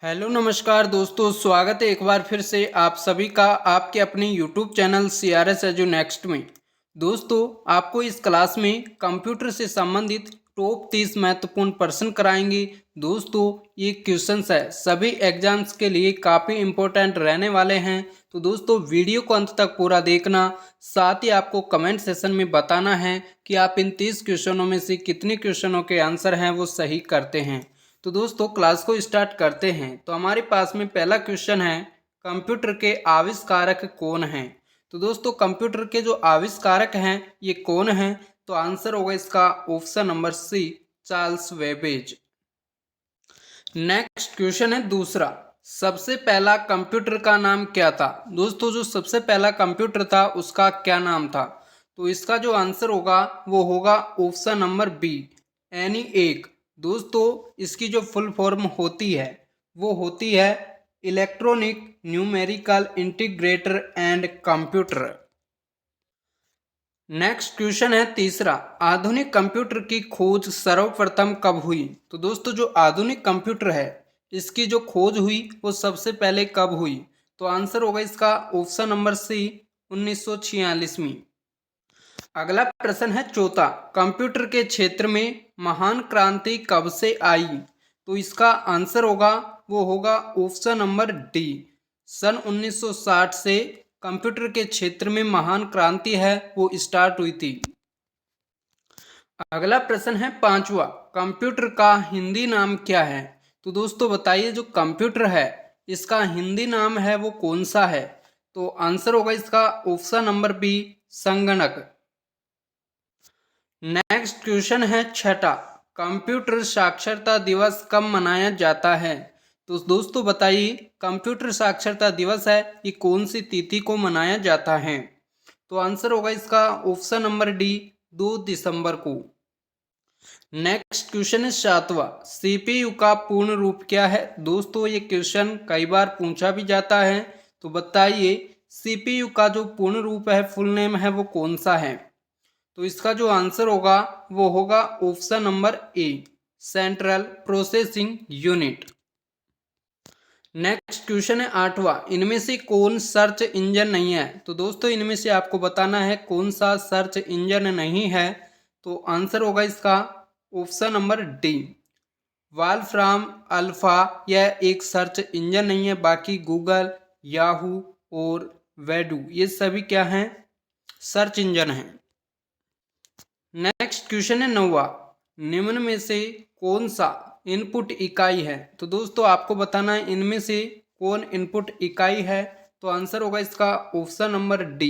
Hello नमस्कार दोस्तों, स्वागत है एक बार फिर से आप सभी का आपके अपने YouTube channel CRS edu next में। दोस्तों, आपको इस क्लास में कंप्यूटर से संबंधित टॉप 30 महत्वपूर्ण प्रश्न कराएंगे। दोस्तों, ये क्वेश्चंस है सभी एग्जाम्स के लिए काफ़ी इम्पोर्टेंट रहने वाले हैं। तो दोस्तों, वीडियो को अंत तक पूरा देखना, साथ ही आपको कमेंट सेशन में बताना है कि आप इन 30 क्वेश्चनों में से कितने क्वेश्चनों के आंसर हैं वो सही करते हैं। तो दोस्तों, क्लास को स्टार्ट करते हैं। तो हमारे पास में पहला क्वेश्चन है, कंप्यूटर के आविष्कारक कौन हैं। तो दोस्तों, कंप्यूटर के जो आविष्कारक हैं ये कौन हैं। तो आंसर होगा इसका option number C, Charles Babbage. Next question है दूसरा, सबसे पहला कंप्यूटर का नाम क्या था। दोस्तों, जो सबसे पहला कंप्यूटर था उसका क्या नाम था। तो इसका जो आंसर होगा वो होगा ऑप्शन नंबर बी, एनी एक। दोस्तों, इसकी जो फुल फॉर्म होती है वो होती है electronic numerical integrator and computer. Next question है तीसरा, आधुनिक कंप्यूटर की खोज सर्वप्रथम कब हुई। तो दोस्तों, जो आधुनिक कंप्यूटर है इसकी जो खोज हुई वो सबसे पहले कब हुई। तो आंसर होगा इसका ऑप्शन नंबर सी, 1946 में। अगला प्रश्न है चौथा, कंप्यूटर के क्षेत्र में महान क्रांति कब से आई। तो इसका आंसर होगा वो होगा ऑप्शन नंबर डी, सन 1960 से कंप्यूटर के क्षेत्र में महान क्रांति है वो स्टार्ट हुई थी। अगला प्रश्न है पांचवा, कंप्यूटर का हिंदी नाम क्या है। तो दोस्तों बताइए, जो कंप्यूटर है इसका हिंदी नाम है वो कौन सा है। तो आंसर होगा इसका ऑप्शन नंबर बी, संगणक। नेक्स्ट क्वेश्चन है छठा, कंप्यूटर साक्षरता दिवस कब मनाया जाता है। तो दोस्तों बताइए, कंप्यूटर साक्षरता दिवस है ये कौन सी तिथि को मनाया जाता है। तो आंसर होगा इसका ऑप्शन नंबर डी, 2 दिसंबर को। नेक्स्ट क्वेश्चन है सातवां, CPU का पूर्ण रूप क्या है। दोस्तों, ये क्वेश्चन कई बार पूछा भी जाता है। तो बताइए, CPU का जो पूर्ण रूप है, फुल नेम है, वो कौन सा है। तो इसका जो आंसर होगा वो होगा option number A, central processing unit. Next question है आठवां, इनमें से कौन सर्च इंजन नहीं है। तो दोस्तों, इनमें से आपको बताना है कौन सा सर्च इंजन नहीं है। तो आंसर होगा इसका ऑप्शन नंबर डी, वाल्फ्राम अल्फा। यह एक सर्च इंजन नहीं है, बाकी गूगल, याहू और वेडू ये सभी क्या हैं, सर्च इंजन हैं। नेक्स्ट क्वेश्चन है नौवा, निम्न में से कौन सा इनपुट इकाई है। तो दोस्तों, आपको बताना है इनमें से कौन इनपुट इकाई है। तो आंसर होगा इसका ऑप्शन नंबर डी,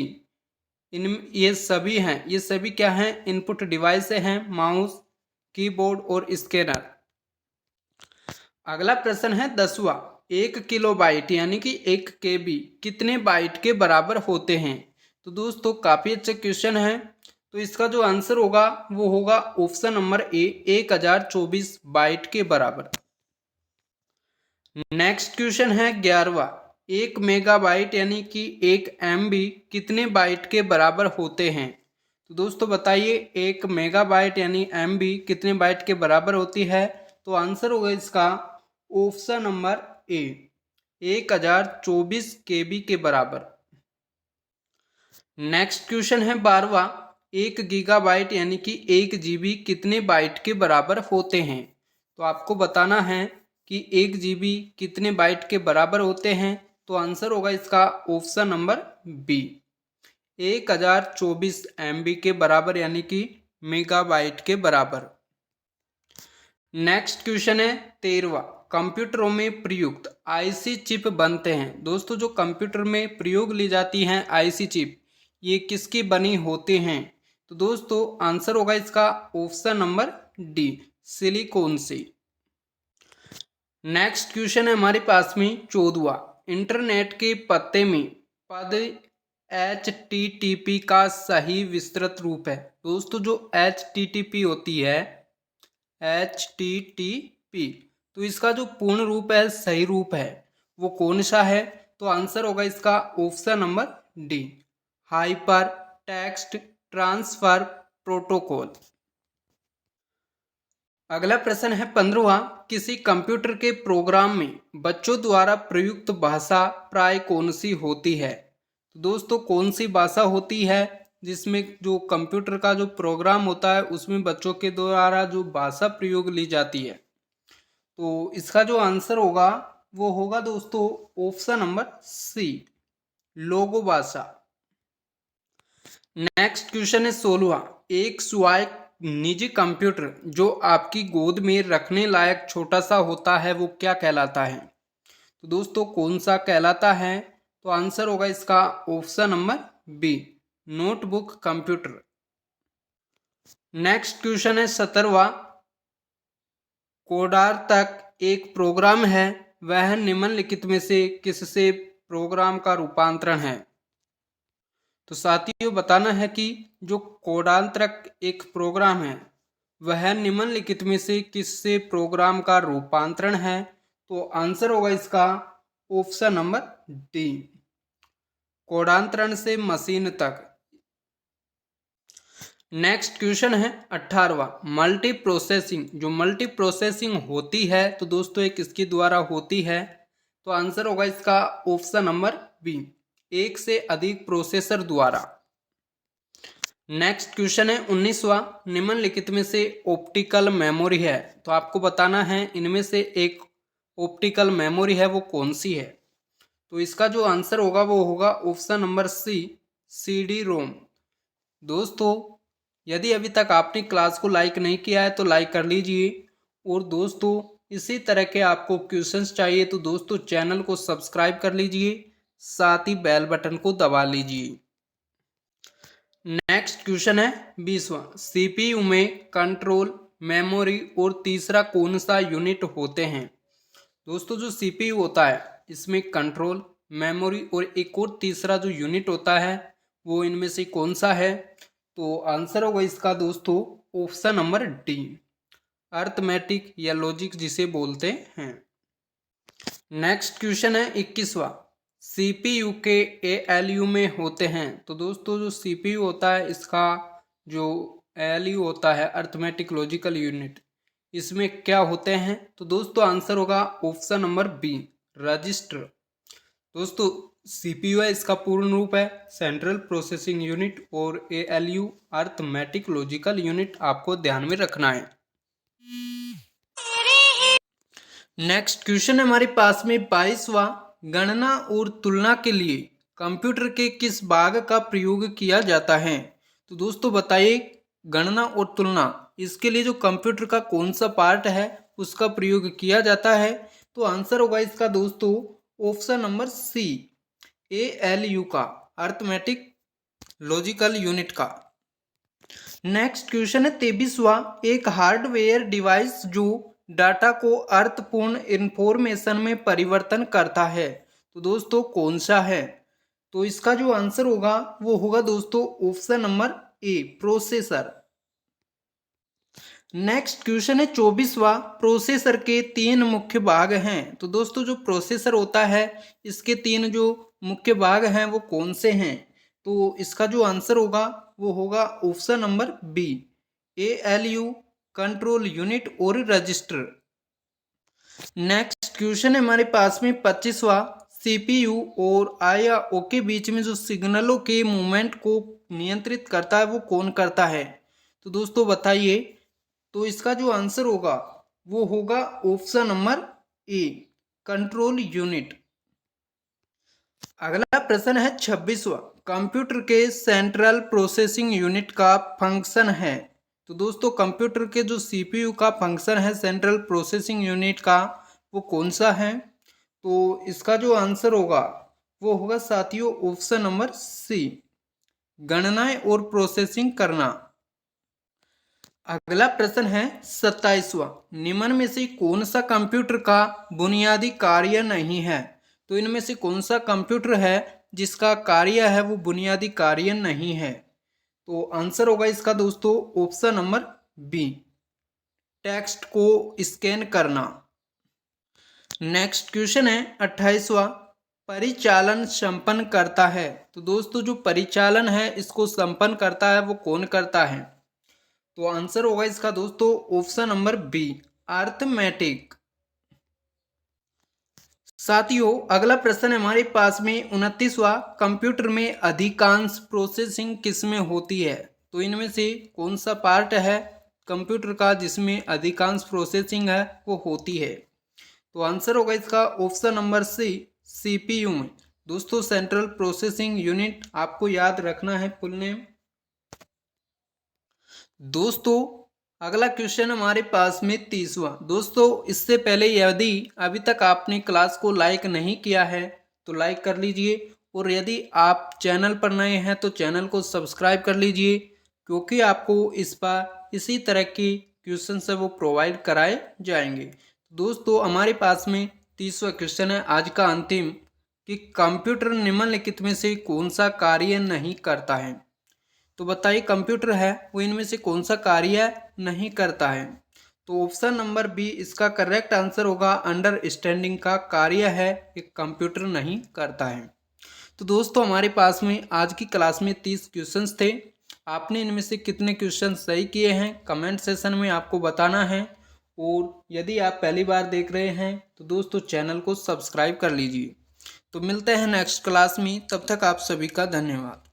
इन ये सभी हैं, ये सभी क्या हैं, इनपुट डिवाइस हैं, माउस, कीबोर्ड और स्कैनर। अगला प्रश्न है 10वां, 1 किलोबाइट यानी कि 1 KB कितने बाइट के बराबर होते हैं। तो दोस्तों, काफ़ी अच्छा क्वेश्चन है। तो इसका जो आंसर होगा वो होगा ऑप्शन नंबर ए, 1024 बाइट के बराबर। नेक्स्ट क्वेश्चन है 11वां, 1 मेगाबाइट यानी कि 1 MB कितने बाइट के बराबर होते हैं। तो दोस्तों बताइए, 1 मेगाबाइट यानी MB कितने बाइट के बराबर होती है। तो आंसर होगा इसका ऑप्शन नंबर ए, 1024 KB के बराबर। नेक्स्ट क्वेश्चन है 12वां, 1 गीगाबाइट यानी कि 1 GB कितने बाइट के बराबर होते हैं। तो आपको बताना है कि 1 GB कितने बाइट के बराबर होते हैं। तो आंसर होगा इसका ऑप्शन नंबर बी, 1024 MB के बराबर यानी कि मेगाबाइट के बराबर। नेक्स्ट क्वेश्चन है 13वां, कंप्यूटरों में प्रयुक्त IC चिप बनते हैं। दोस्तों, जो कंप्यूटर में प्रयोग ली जाती हैं IC चिप, ये किसकी बनी होते हैं। तो दोस्तों, आंसर होगा इसका ऑप्शन नंबर डी, सिलिकॉन से। नेक्स्ट क्वेश्चन है हमारे पास में 14वां, इंटरनेट के पते में पद HTTP का सही विस्तृत रूप है। दोस्तों, जो HTTP होती है, HTTP, तो इसका जो पूर्ण रूप है, सही रूप है, वो कौन सा है। तो आंसर होगा इसका option number D, hyper text transfer protocol. अगला प्रश्न है 15वां। किसी कंप्यूटर के प्रोग्राम में बच्चों द्वारा प्रयुक्त भाषा प्राय कौन सी होती है? तो दोस्तों कौन सी भाषा होती है जिसमें जो कंप्यूटर का जो प्रोग्राम होता है उसमें बच्चों के द्वारा जो भाषा प्रयोग ली जाती है? तो इसका जो आंसर होगा वो होगा दोस्तों ऑप्शन नंबर सी, लोगो भाषा। नेक्स्ट क्वेश्चन है 16वां। एक स्वायत्त निजी कंप्यूटर जो आपकी गोद में रखने लायक छोटा सा होता है वो क्या कहलाता है? तो दोस्तों कौन सा कहलाता है? तो आंसर होगा इसका option number B, notebook computer. Next question है 17वां। कोडार तक एक प्रोग्राम है, वह निम्नलिखित में से किससे प्रोग्राम का रूपांतरण है? तो साथियों बताना है कि जो कोडांतरक एक प्रोग्राम है वह निम्नलिखित में से किससे प्रोग्राम का रूपांतरण है? तो आंसर होगा इसका ऑप्शन नंबर डी, कोडांतरण से मशीन तक। नेक्स्ट क्वेश्चन है 18वां। मल्टी प्रोसेसिंग, जो मल्टी प्रोसेसिंग होती है तो दोस्तों एक किसके द्वारा होती है? तो आंसर होगा इसका ऑप्शन नंबर बी, एक से अधिक प्रोसेसर द्वारा। नेक्स्ट क्वेश्चन है 19वां। निम्नलिखित में से ऑप्टिकल मेमोरी है, तो आपको बताना है इनमें से एक ऑप्टिकल मेमोरी है वो कौन सी है? तो इसका जो आंसर होगा वो होगा option number C, CD ROM. दोस्तों यदि अभी तक आपने क्लास को लाइक नहीं किया है तो लाइक कर लीजिए, और दोस्तों इसी तरह के आपको क्वेश्चंस चाहिए तो दोस्तों चैनल को सब्सक्राइब कर लीजिए, साथ ही बेल बटन को दबा लीजिए। नेक्स्ट क्वेश्चन है 20वां। सीपीयू में कंट्रोल, मेमोरी और तीसरा कौन सा यूनिट होते हैं? दोस्तों जो सीपीयू होता है इसमें कंट्रोल, मेमोरी और एक और तीसरा जो यूनिट होता है वो इनमें से कौन सा है? तो आंसर होगा इसका दोस्तों ऑप्शन नंबर डी, अर्थमेटिक या लॉजिक जिसे बोलते हैं। नेक्स्ट क्वेश्चन है 21वां। सीपीयू के एएलयू में होते हैं, तो दोस्तों जो सीपीयू होता है इसका जो एएलयू होता है अर्थमेटिक लॉजिकल यूनिट, इसमें क्या होते हैं? तो दोस्तों आंसर होगा ऑप्शन नंबर बी, रजिस्टर। दोस्तों सीपीयू है इसका पूर्ण रूप है सेंट्रल प्रोसेसिंग यूनिट, और एएलयू अर्थमेटिक लॉजिकल यूनिट आपको ध्यान में रखना है। नेक्स्ट क्वेश्चन हमारे पास में 22वां। गणना और तुलना के लिए कंप्यूटर के किस भाग का प्रयोग किया जाता है? तो दोस्तों बताइए, गणना और तुलना इसके लिए जो कंप्यूटर का कौन सा पार्ट है उसका प्रयोग किया जाता है? तो आंसर होगा इसका दोस्तों ऑप्शन नंबर सी, एएलयू का, अर्थमेटिक लॉजिकल यूनिट का। नेक्स्ट क्वेश्चन है 23वां। एक हार्डवेयर डिवाइस जो डाटा को अर्थपूर्ण इंफॉर्मेशन में परिवर्तन करता है, तो दोस्तों कौन सा है? तो इसका जो आंसर होगा वो होगा दोस्तों option number A, processor. Next question है 24वां। प्रोसेसर के 3 मुख्य भाग हैं, तो दोस्तों जो प्रोसेसर होता है इसके 3 जो मुख्य भाग हैं वो कौन से हैं? तो इसका जो आंसर होगा वो होगा option number B, ALU, control unit और रजिस्टर। नेक्स्ट क्वेश्चन है हमारे पास में 25वां। सीपीयू और आईओ के बीच में जो सिग्नलों के मूवमेंट को नियंत्रित करता है वो कौन करता है? तो दोस्तों बताइए, तो इसका जो आंसर होगा वो होगा option number A, control unit. अगला प्रश्न है 26वां। कंप्यूटर के सेंट्रल प्रोसेसिंग यूनिट का फंक्शन है, तो दोस्तों कंप्यूटर के जो सीपीयू का फंक्शन है सेंट्रल प्रोसेसिंग यूनिट का वो कौन सा है? तो इसका जो आंसर होगा वो होगा साथियों ऑप्शन नंबर सी, गणनाएं और प्रोसेसिंग करना। अगला प्रश्न है 27वां। निम्न में से कौन सा कंप्यूटर का बुनियादी कार्य नहीं है? तो इनमें से कौन सा कंप्यूटर है जिसका कार्य है वो बुनियादी कार्य नहीं है? तो आंसर होगा इसका दोस्तों ऑप्शन नंबर बी, टेक्स्ट को स्कैन करना। नेक्स्ट क्वेश्चन है 28वां। परिचालन संपन्न करता है, तो दोस्तों जो परिचालन है इसको संपन्न करता है वो कौन करता है? तो आंसर होगा इसका दोस्तों ऑप्शन नंबर बी, अर्थमेटिक। साथियों अगला प्रश्न हमारे पास में 29वां, कंप्यूटर में अधिकांश प्रोसेसिंग किस में होती है? तो इनमें से कौन सा पार्ट है कंप्यूटर का जिसमें अधिकांश प्रोसेसिंग है वो होती है? तो आंसर होगा इसका ऑप्शन नंबर सी, सीपीयू में। दोस्तों सेंट्रल प्रोसेसिंग यूनिट आपको याद रखना है फुल नेम। दोस्तों अगला क्वेश्चन हमारे पास में 30वां। दोस्तों इससे पहले यदि अभी तक आपने क्लास को लाइक नहीं किया है तो लाइक कर लीजिए, और यदि आप चैनल पर नए हैं तो चैनल को सब्सक्राइब कर लीजिए, क्योंकि आपको इस बार इसी तरह के क्वेश्चन से वो प्रोवाइड कराए जाएंगे। दोस्तों हमारे पास में 30वां क्वेश्चन है आज का अंतिम, कि कंप्यूटर निम्नलिखित में से कौन सा कार्य नहीं करता है? तो बताइए कंप्यूटर है वो इनमें से कौन सा कार्य नहीं करता है? तो ऑप्शन नंबर बी इसका करेक्ट आंसर होगा, अंडरस्टैंडिंग का कार्य है एक कंप्यूटर नहीं करता है। तो दोस्तों हमारे पास में आज की क्लास में 30 क्वेश्चंस थे। आपने इनमें से कितने क्वेश्चन सही किए हैं कमेंट सेशन में आपको बताना है, और यदि आप पहली बार देख रहे हैं तो दोस्तों चैनल को सब्सक्राइब कर लीजिए। तो मिलते हैं नेक्स्ट क्लास में, तब तक आप सभी का धन्यवाद।